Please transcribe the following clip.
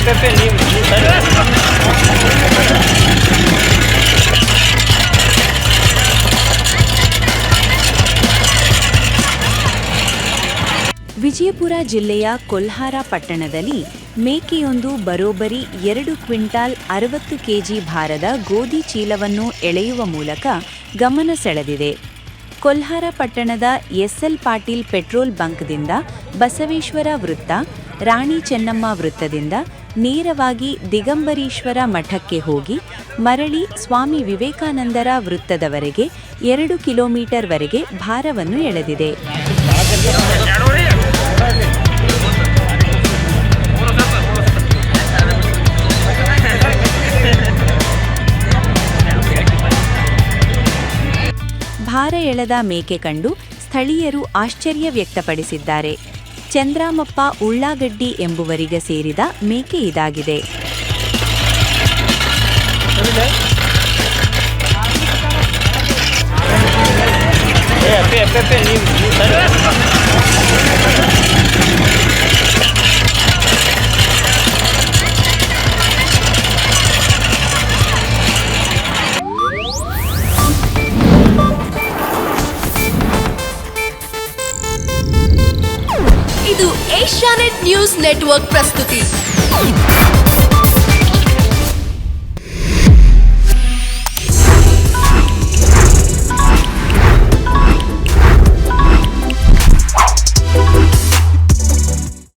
ವಿಜಯಪುರ ಜಿಲ್ಲೆಯ ಕೊಲ್ಹಾರ ಪಟ್ಟಣದಲ್ಲಿ ಮೇಕೆಯೊಂದು ಬರೋಬ್ಬರಿ 2 ಕ್ವಿಂಟಾಲ್ 60 ಕೆಜಿ ಭಾರದ ಗೋಧಿ ಚೀಲವನ್ನು ಎಳೆಯುವ ಮೂಲಕ ಗಮನ ಸೆಳೆದಿದೆ. ಕೊಲ್ಹಾರ ಪಟ್ಟಣದ ಎಸ್ಎಲ್ ಪಾಟೀಲ್ ಪೆಟ್ರೋಲ್ ಬಂಕ್ದಿಂದ ಬಸವೇಶ್ವರ ವೃತ್ತ, ರಾಣಿ ಚೆನ್ನಮ್ಮ ವೃತ್ತದಿಂದ ನೇರವಾಗಿ ದಿಗಂಬರೀಶ್ವರ ಮಠಕ್ಕೆ ಹೋಗಿ ಮರಳಿ ಸ್ವಾಮಿ ವಿವೇಕಾನಂದರ ವೃತ್ತದವರೆಗೆ 2 ಕಿಲೋಮೀಟರ್ವರೆಗೆ ಭಾರವನ್ನು ಎಳೆದಿದೆ. ಭಾರ ಎಳೆದ ಮೇಕೆ ಕಂಡು ಸ್ಥಳೀಯರು ಆಶ್ಚರ್ಯ ವ್ಯಕ್ತಪಡಿಸಿದ್ದಾರೆ. ಚಂದ್ರಾಮಪ್ಪ ಉಳ್ಳಾಗಡ್ಡಿ ಎಂಬುವರಿಗೆ ಸೇರಿದ ಮೇಕೆ ಇದಾಗಿದೆ. ಇದು ಏಷ್ಯಾನೆಟ್ ನ್ಯೂಸ್ ನೆಟ್ವರ್ಕ್ ಪ್ರಸ್ತುತಿ.